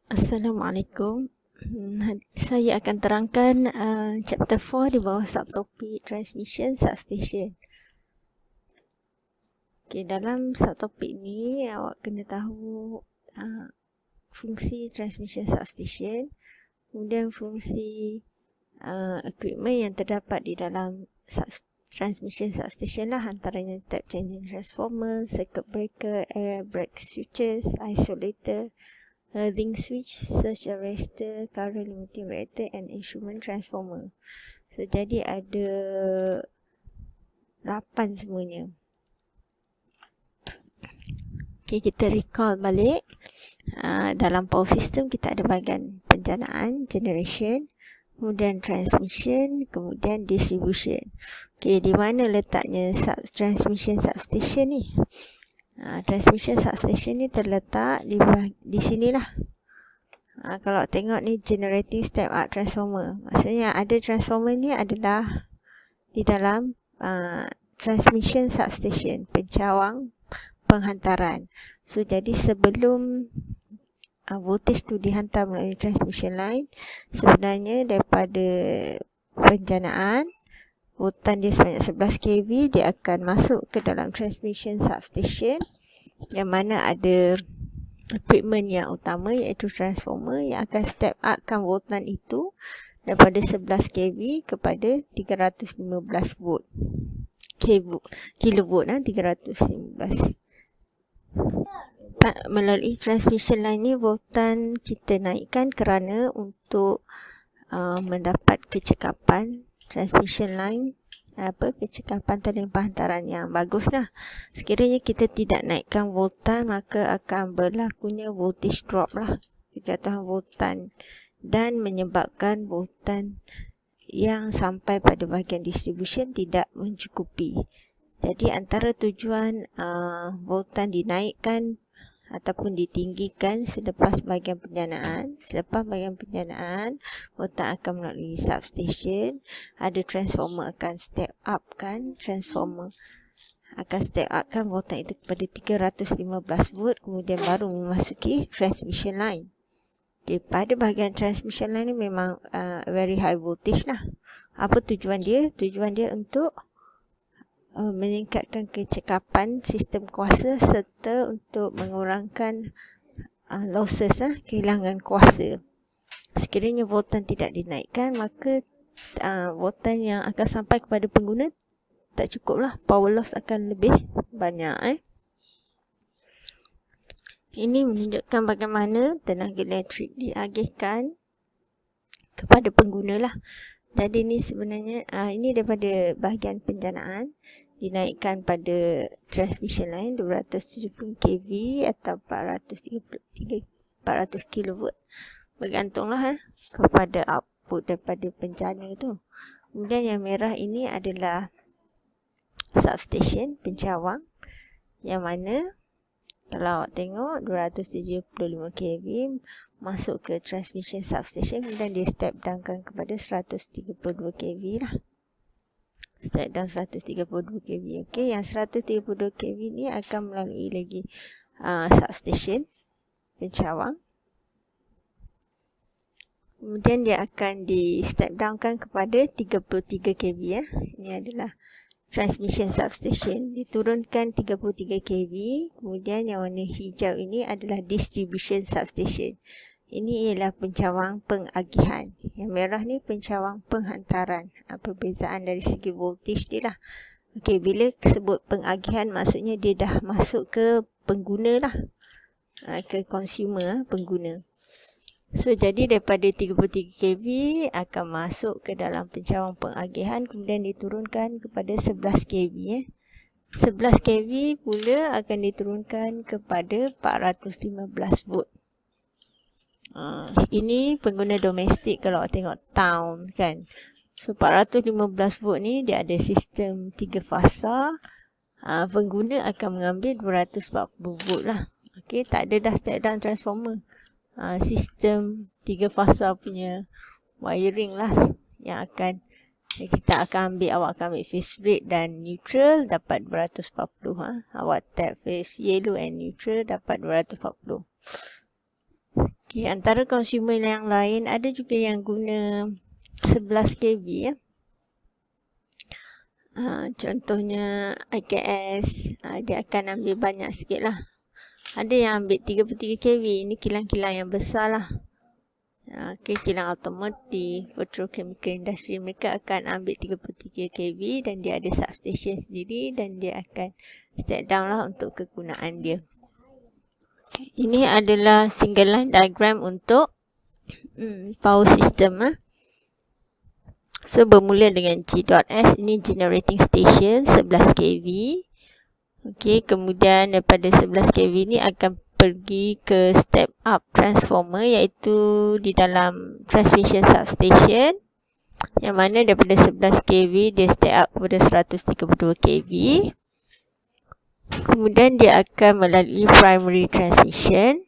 Assalamualaikum. Saya akan terangkan chapter 4 di bawah subtopik transmission substation. Okay, dalam subtopik ni awak kena tahu fungsi transmission substation, kemudian fungsi equipment yang terdapat di dalam transmission substation lah, antaranya tap changing transformer, circuit breaker, air brake switches, isolator, link switch, surge arrestor, current limiting reactor and instrument transformer. So jadi ada 8 semuanya. Okay, kita recall balik. Dalam power system kita ada bahagian penjanaan, generation, kemudian transmission, kemudian distribution. Okay, di mana letaknya transmission substation ni? Transmission substation ni terletak di sinilah. Kalau tengok ni generating step up transformer, maksudnya ada transformer ni adalah di dalam transmission substation, pencawang penghantaran. So jadi sebelum voltage tu dihantar melalui transmission line, sebenarnya daripada penjanaan voltan dia sebanyak 11 kV, dia akan masuk ke dalam transmission substation yang mana ada equipment yang utama iaitu transformer yang akan step upkan voltan itu daripada 11 kV kepada 315 volt. Kilovolt 315. Melalui transmission line ni voltan kita naikkan kerana untuk mendapat kecekapan transmission line, kecekapan talian penghantaran yang bagus lah. Sekiranya kita tidak naikkan voltan, maka akan berlakunya voltage drop lah, kejatuhan voltan, dan menyebabkan voltan yang sampai pada bahagian distribution tidak mencukupi. Jadi antara tujuan voltan dinaikkan ataupun ditinggikan selepas bahagian penjanaan. Selepas bahagian penjanaan, voltan akan melalui substation. Ada transformer akan step up kan, voltan itu kepada 315 volt, kemudian baru memasuki transmission line. Okay, pada bahagian transmission line ni memang very high voltage lah. Apa tujuan dia? Tujuan dia untuk meningkatkan kecekapan sistem kuasa serta untuk mengurangkan losses, kehilangan kuasa. Sekiranya voltan tidak dinaikkan, maka voltan yang akan sampai kepada pengguna tak cukup lah, power loss akan lebih banyak. Ini menunjukkan bagaimana tenaga elektrik diagihkan kepada pengguna lah. Jadi ini sebenarnya ini daripada bahagian penjanaan, dinaikkan pada transmission line 270 kV atau 400 kV, bergantunglah kepada output daripada penjana tu. Kemudian yang merah ini adalah substation, pencawang, yang mana kalau awak tengok 275 kV masuk ke transmission substation, kemudian dia step down kepada 132 kV lah. Step down 132 kV. Okey, yang 132 kV ni akan melalui lagi substation, pencawang. Kemudian dia akan di step down kepada 33 kV ya. Ini adalah transmission substation, diturunkan 33 kV. Kemudian yang warna hijau ini adalah distribution substation. Ini ialah pencawang pengagihan. Yang merah ni pencawang penghantaran. Perbezaan dari segi voltage dia lah. Okey, bila sebut pengagihan, maksudnya dia dah masuk ke pengguna lah. Ke consumer, pengguna. So, jadi daripada 33 kV akan masuk ke dalam pencawang pengagihan, kemudian diturunkan kepada 11 kV. 11 kV pula akan diturunkan kepada 415 volt. Ini pengguna domestik kalau tengok town kan. So 415 volt ni dia ada sistem 3 fasa. Pengguna akan mengambil 240 volt lah. Okey, tak ada dah step down transformer. Sistem 3 fasa punya wiring lah yang akan kita akan ambil. Awak akan ambil phase red dan neutral dapat 240. Awak tap phase yellow and neutral dapat 240. Okay, antara consumer yang lain ada juga yang guna 11 kV ya. Contohnya IKS, dia akan ambil banyak sikit lah. Ada yang ambil 33 kV, ini kilang-kilang yang besar lah. Okay, kilang automotif, petrochemical industry, mereka akan ambil 33 kV dan dia ada substation sendiri dan dia akan step down lah untuk kegunaan dia. Ini adalah single line diagram untuk power system. So, bermula dengan G.S, ini generating station 11 kV. Okay, kemudian daripada 11 kV ni akan pergi ke step up transformer, iaitu di dalam transmission substation, yang mana daripada 11 kV dia step up kepada 132 kV. Kemudian dia akan melalui primary transmission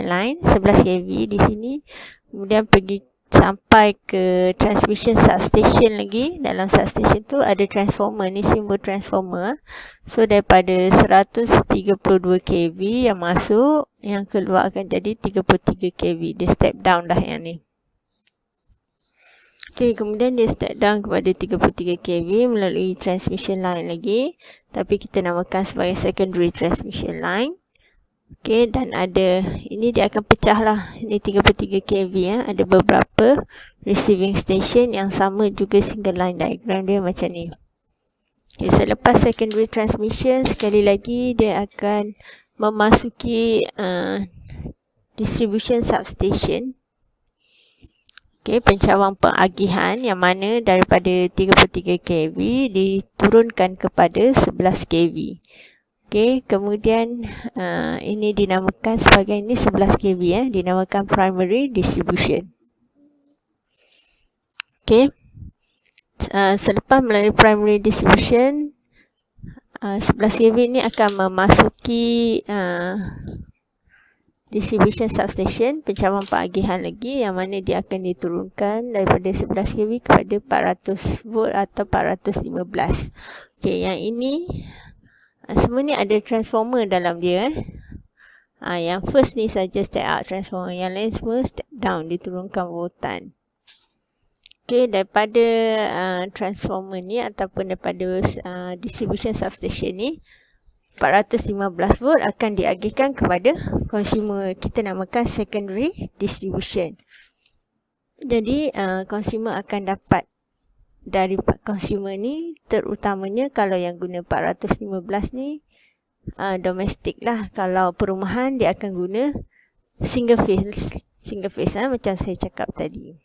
line 11 kV di sini, kemudian pergi sampai ke transmission substation lagi. Dalam substation tu ada transformer, ni simbol transformer. So daripada 132 kV yang masuk, yang keluar akan jadi 33 kV. Dia step down dah yang ni. Okay, kemudian dia step down kepada 33 kV melalui transmission line lagi, tapi kita namakan sebagai secondary transmission line. Okay, dan ada, ini dia akan pecah lah, ini 33 kV ya. Ada beberapa receiving station yang sama juga single line diagram dia macam ni. Okay, selepas secondary transmission, sekali lagi dia akan memasuki distribution substation. Okay, pencawang pengagihan yang mana daripada 33 kV diturunkan kepada 11 kV. Okay, kemudian ini dinamakan sebagai ini 11 kV ya, dinamakan primary distribution. Okay, selepas melalui primary distribution, 11 kV ini akan memasuki distribution substation, pencawang pengagihan lagi, yang mana dia akan diturunkan daripada 11 kV kepada 400 volt atau 415. Okay, yang ini semua ni ada transformer dalam dia. Yang first ni saja step up transformer, yang lain semua step down, diturunkan voltan. Okay, daripada transformer ni ataupun daripada distribution substation ni, 415 volt akan diagihkan kepada consumer, kita namakan secondary distribution. Jadi consumer akan dapat dari consumer ni, terutamanya kalau yang guna 415 ni domestik lah. Kalau perumahan dia akan guna single phase macam saya cakap tadi.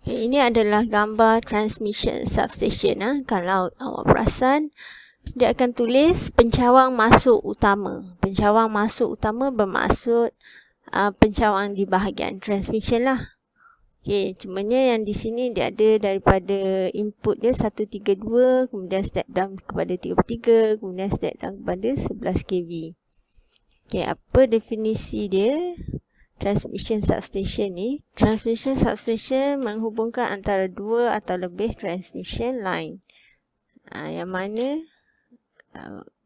Okay, ini adalah gambar transmission substation. Kalau awak perasan, dia akan tulis pencawang masuk utama. Pencawang masuk utama bermaksud pencawang di bahagian transmission lah. Okay, cumanya yang di sini dia ada daripada input dia 132, kemudian step down kepada 33, kemudian step down kepada 11 kV. Okay, apa definisi dia? Transmission substation ni. Transmission substation menghubungkan antara dua atau lebih transmission line. Yang mana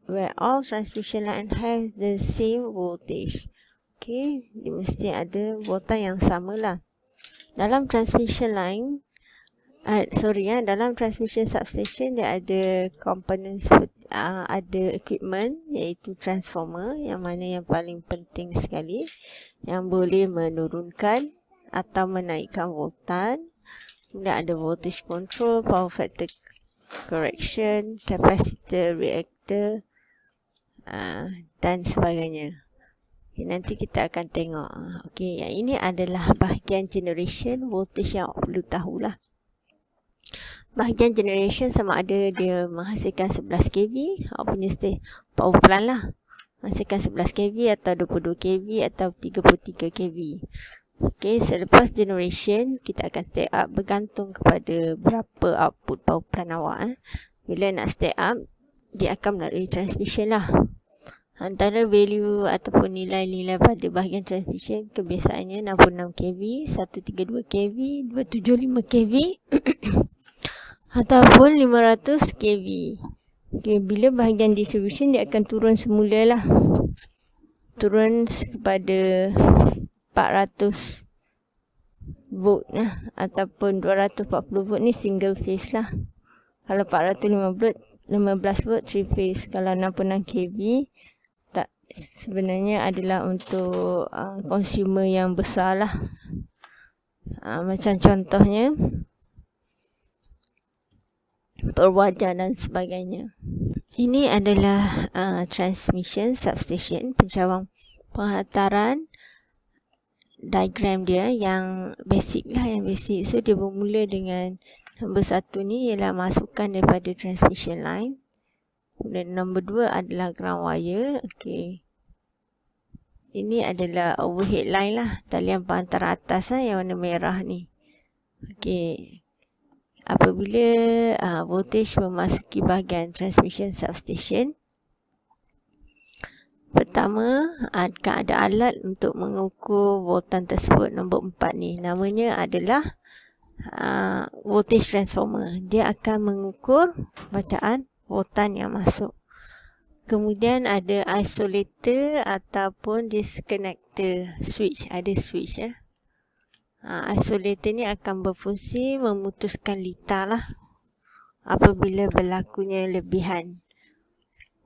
where all transmission line have the same voltage. Okay, dia mesti ada voltan yang sama lah. Dalam transmission line, dalam transmission substation dia ada komponen ada equipment, iaitu transformer, yang mana yang paling penting sekali, yang boleh menurunkan atau menaikkan voltan. Kemudian ada voltage control, power factor correction, capacitor, reactor, dan sebagainya. Okay, nanti kita akan tengok. Okay, yang ini adalah bahagian generation voltage yang awak perlu tahulah. Bahagian generation sama ada dia menghasilkan 11 kV, awak punya power plant lah, menghasilkan 11 kV atau 22 kV atau 33 kV. Okay, selepas generation, kita akan step up bergantung kepada berapa output power plant awak. Bila nak step up, dia akan melalui transmission lah. Antara value ataupun nilai-nilai pada bahagian transmission kebiasaannya 66 kV, 132 kV, 275 kV ataupun 500 kV. Okay, bila bahagian distribution dia akan turun semula lah. turun kepada 400 volt lah, ataupun 240 volt ni single phase lah. Kalau 415 volt 3 phase. Kalau 66 kV tak, sebenarnya adalah untuk consumer yang besar lah. Macam contohnya perwajar dan sebagainya. Ini adalah transmission substation, pencawang penghantaran. Diagram dia yang basic lah, yang basic. So dia bermula dengan nombor 1 ni ialah masukan daripada transmission line. Dan nombor 2 adalah ground wire. Okey. Ini adalah overhead line lah, talian penghantaran atas lah, yang warna merah ni. Okey. Apabila voltage memasuki bahagian transmission substation, pertama, akan ada alat untuk mengukur voltan tersebut. Nombor 4 ni, namanya adalah voltage transformer. Dia akan mengukur bacaan voltan yang masuk. Kemudian ada isolator ataupun disconnector switch. Ada switch ya. Isolator ni akan berfungsi memutuskan litar lah apabila berlakunya lebihan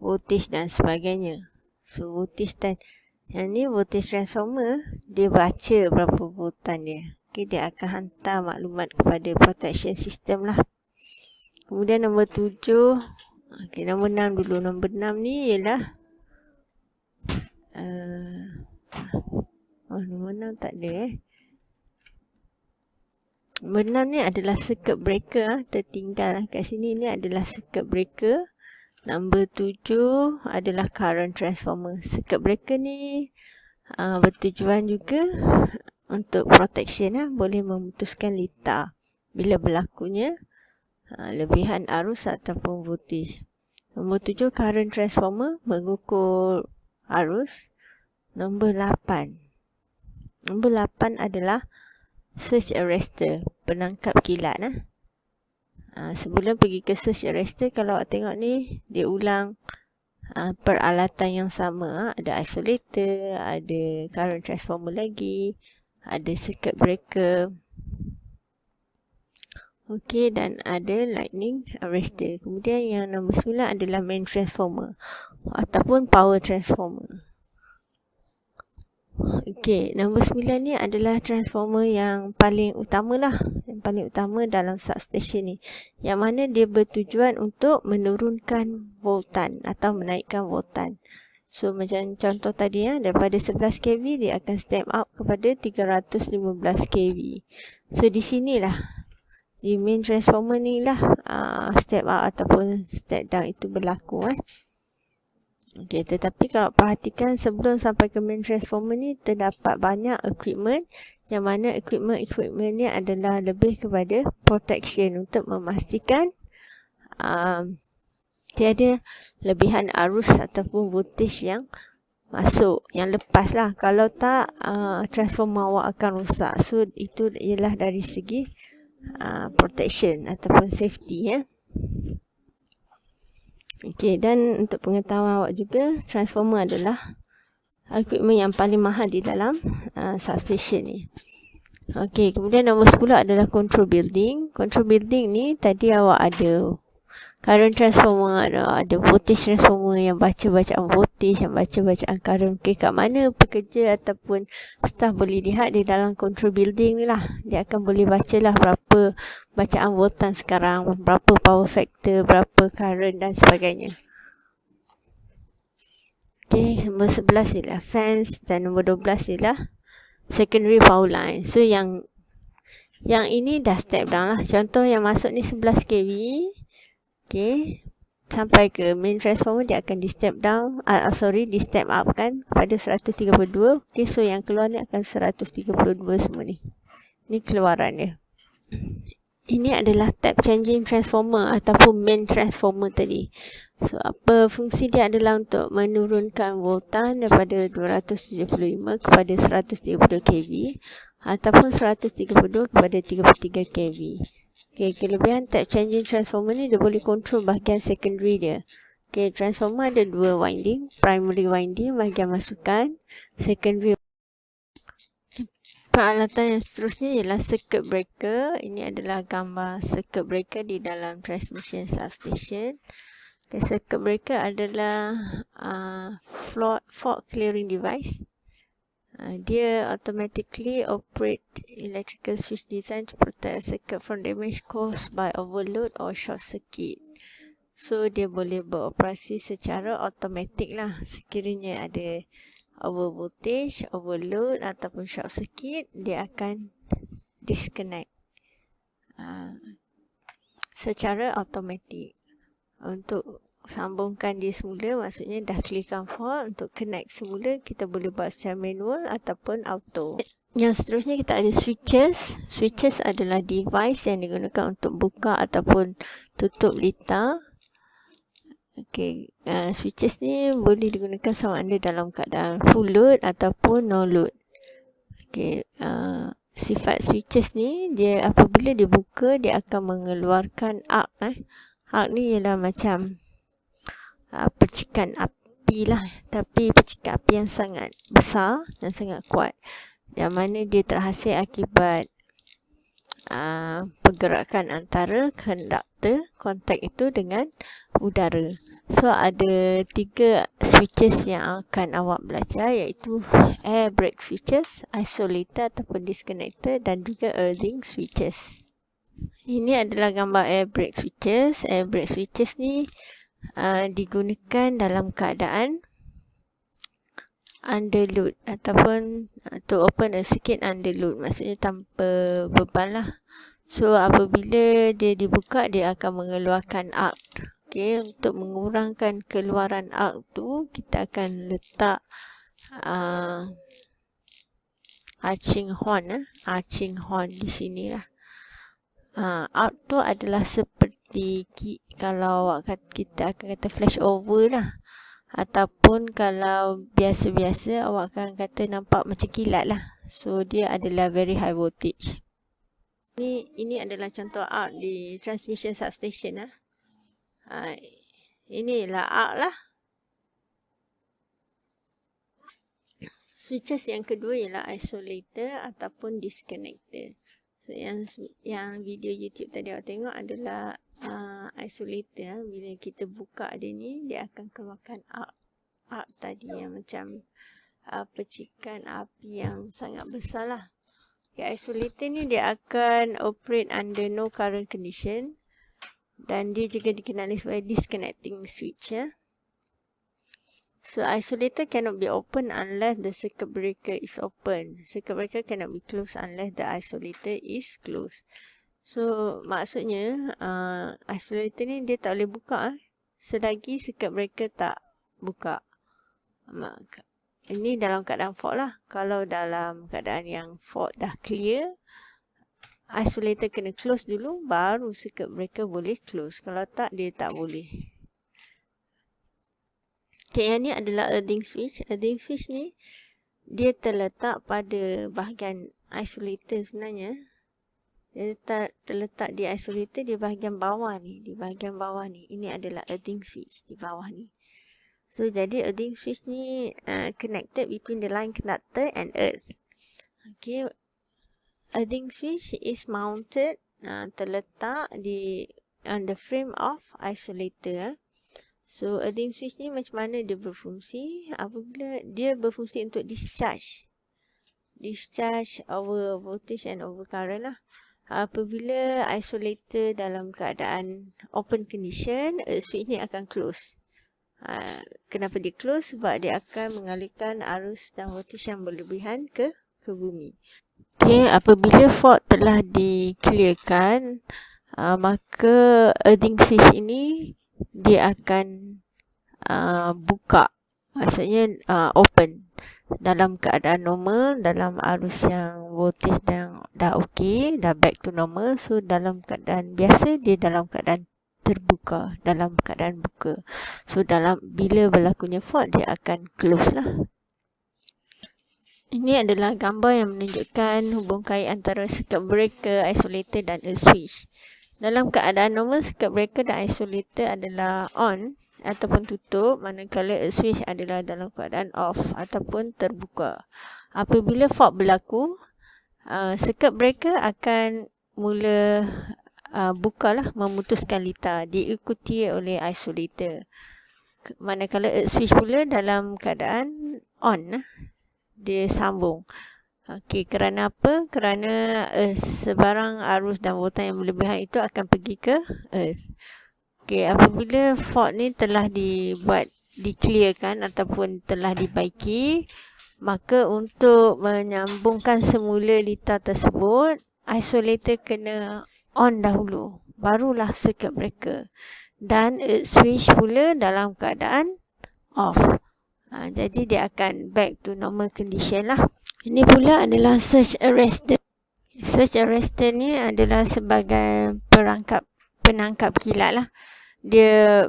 voltage dan sebagainya. So voltage yang ni voltage transformer, dia baca berapa voltan dia. Okay, dia akan hantar maklumat kepada protection system lah. Kemudian nombor 7, okay, nombor 6 dulu. Nombor 6 ni ialah nombor 6 tak ada Nombor 6 ni adalah circuit breaker. Tertinggal kat sini, ni adalah circuit breaker. Nombor 7 adalah current transformer. Circuit breaker ni bertujuan juga untuk protection, boleh memutuskan litar bila berlakunya lebihan arus ataupun voltage. Nombor 7 current transformer, mengukur arus. Nombor 8 adalah surge arrestor, penangkap kilat. Sebelum pergi ke surge arrestor, kalau awak tengok ni, dia ulang peralatan yang sama. Ada isolator, ada current transformer lagi, ada circuit breaker. Okey, dan ada lightning arrestor. Kemudian yang nombor 9 adalah main transformer ataupun power transformer. Okey, nombor 9 ni adalah transformer yang paling utama lah. Yang paling utama dalam substation ni. Yang mana dia bertujuan untuk menurunkan voltan atau menaikkan voltan. So macam contoh tadi daripada 11 kV dia akan step up kepada 315 kV. So di sinilah, di main transformer ni lah step up ataupun step down itu berlaku. Okay, tetapi kalau perhatikan sebelum sampai ke main transformer ni, terdapat banyak equipment yang mana equipment ni adalah lebih kepada protection untuk memastikan tiada lebihan arus ataupun voltage yang masuk, yang lepas lah. Kalau tak, transformer awak akan rosak. So itu ialah dari segi protection ataupun safety. Okey, dan untuk pengetahuan awak juga, transformer adalah equipment yang paling mahal di dalam substation ni. Okey, kemudian nombor 10 adalah control building. Control building ni tadi awak ada current transformer, ada voltage transformer yang baca bacaan voltage, yang baca bacaan current. Okey, kat mana pekerja ataupun staff boleh lihat di dalam control building ni lah. Dia akan boleh bacalah berapa bacaan voltan sekarang, berapa power factor, berapa current dan sebagainya. Okey, nombor 11 ialah fans dan nombor 12 ialah secondary power line. So yang ini dah step down lah. Contoh yang masuk ni 11 kV. Okey, sampai ke main transformer dia akan di step down, di step up kan kepada 132. Okey, so yang keluar ni akan 132 semua ni. Ni keluaran dia. Ini adalah tap changing transformer ataupun main transformer tadi. So apa fungsi dia adalah untuk menurunkan voltan daripada 275 kepada 132 kV ataupun 132 kepada 33 kV. Okay, kelebihan tap changing transformer ni dia boleh kontrol bahagian secondary dia. Okay, transformer ada dua winding. Primary winding bahagian masukan, secondary. Peralatan yang seterusnya ialah circuit breaker. Ini adalah gambar circuit breaker di dalam transmission substation. The circuit breaker adalah fault clearing device. Dia automatically operate electrical switch design to protect a circuit from damage caused by overload or short circuit. So dia boleh beroperasi secara automatik lah. Sekiranya ada over voltage, overload ataupun short circuit, dia akan disconnect secara automatik. Untuk sambungkan dia semula, maksudnya dah clearkan fault, untuk connect semula kita boleh buat secara manual ataupun auto. Yang seterusnya kita ada switches. Switches adalah device yang digunakan untuk buka ataupun tutup litar. Okay, switches ni boleh digunakan sama ada dalam keadaan full load ataupun no load. Okay, sifat switches ni, dia apabila dibuka, dia akan mengeluarkan arc. Arc ni ialah macam percikan api lah, tapi percikan api yang sangat besar dan sangat kuat, yang mana dia terhasil akibat pergerakan antara konduktor kontak itu dengan udara. So ada 3 switches yang akan awak belajar, iaitu air brake switches, isolator ataupun disconnector, dan juga earthing switches. Ini adalah gambar air brake switches. Air brake switches ni digunakan dalam keadaan under load ataupun to open a circuit under load, maksudnya tanpa beban lah. So apabila dia dibuka, dia akan mengeluarkan arc. Okay, untuk mengurangkan keluaran arc tu, kita akan letak arching horn di sini lah. Arc tu adalah seperti kalau kita akan kata flash over lah, ataupun kalau biasa-biasa awak akan kata nampak macam kilat lah. So dia adalah very high voltage. Ini adalah contoh arc di transmission substation lah. Inilah arc lah. Switches yang kedua ialah isolator ataupun disconnector. So yang video YouTube tadi awak tengok adalah isolator. Bila kita buka dia ni, dia akan keluarkan arc tadi yang macam percikan api yang sangat besar lah. Okay, isolator ni dia akan operate under no current condition, dan dia juga dikenali sebagai disconnecting switch. So isolator cannot be open unless the circuit breaker is open. Circuit breaker cannot be closed unless the isolator is closed. So maksudnya isolator ni dia tak boleh buka selagi circuit breaker tak buka. Ini dalam keadaan fault lah. Kalau dalam keadaan yang fault dah clear, isolator kena close dulu, baru circuit breaker boleh close. Kalau tak, dia tak boleh. Okay, yang ni adalah earthing switch. Earthing switch ni, dia terletak pada bahagian isolator sebenarnya. Dia terletak di isolator di bahagian bawah ni. Di bahagian bawah ni. Ini adalah earthing switch di bawah ni. So, jadi earthing switch ni connected between the line conductor and earth. Okay. Earthing switch is mounted, terletak on the frame of isolator. So, earthing switch ni macam mana dia berfungsi? Apabila dia berfungsi untuk discharge over voltage and over current lah. Apabila isolator dalam keadaan open condition, switch ni akan close. Kenapa dia close? Sebab dia akan mengalirkan arus dan voltage yang berlebihan ke bumi. Okay, apabila fault telah di-clearkan, maka earthing switch ini dia akan buka, maksudnya open dalam keadaan normal, dalam arus yang voltage dah okey, dah back to normal. So dalam keadaan biasa, dia dalam keadaan terbuka, dalam keadaan buka. So bila berlakunya fault, dia akan close lah. Ini adalah gambar yang menunjukkan hubung kait antara circuit breaker, isolator dan earth switch. Dalam keadaan normal, circuit breaker dan isolator adalah on. ataupun tutup, manakala a switch adalah dalam keadaan off ataupun terbuka. Apabila fault berlaku, circuit breaker akan mula bukalah, memutuskan litar, diikuti oleh isolator. Manakala a switch pula dalam keadaan on, dia sambung. Okey, kerana apa? Kerana sebarang arus dan voltan yang berlebihan itu akan pergi ke earth. Okey, apabila fault ni telah diclearkan ataupun telah dibaiki, maka untuk menyambungkan semula litar tersebut, isolator kena on dahulu, barulah circuit breaker. Dan switch pula dalam keadaan off. Jadi dia akan back to normal condition lah. Ini pula adalah surge arrestor. Surge arrestor ni adalah sebagai penangkap kilat lah. Dia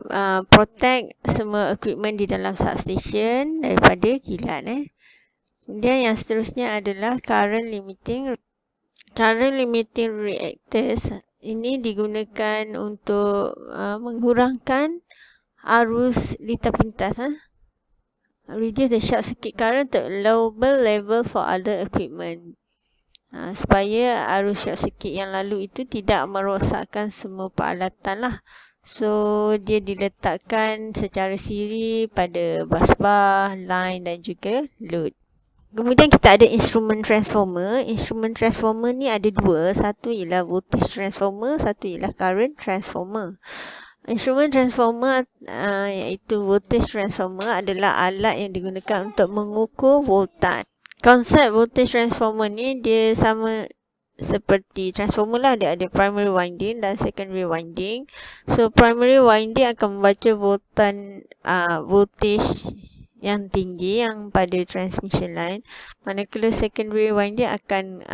protect semua equipment di dalam substation daripada kilat. Kemudian yang seterusnya adalah current limiting reactors. Ini digunakan untuk mengurangkan arus litar pintas. Reduce the short circuit current to allowable level for other equipment. Supaya arus short circuit yang lalu itu tidak merosakkan semua peralatan lah. So, dia diletakkan secara siri pada busbar, line dan juga load. Kemudian kita ada instrument transformer. Instrument transformer ni ada dua. Satu ialah voltage transformer, satu ialah current transformer. Instrument transformer iaitu voltage transformer adalah alat yang digunakan untuk mengukur voltan. Konsep voltage transformer ni dia sama seperti transformer lah. Dia ada primary winding dan secondary winding. So primary winding akan membaca voltage yang tinggi yang pada transmission line, manakala secondary winding akan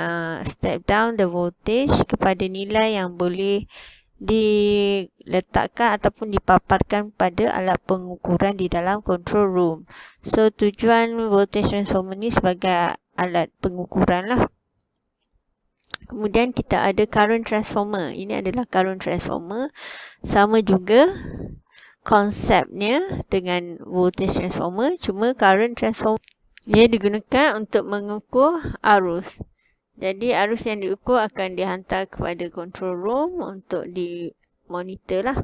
step down the voltage kepada nilai yang boleh diletakkan ataupun dipaparkan pada alat pengukuran di dalam control room. So tujuan voltage transformer ni sebagai alat pengukuran lah. Kemudian kita ada current transformer. Ini adalah current transformer. Sama juga konsepnya dengan voltage transformer, cuma current transformer dia digunakan untuk mengukur arus. Jadi arus yang diukur akan dihantar kepada control room untuk dimonitor lah.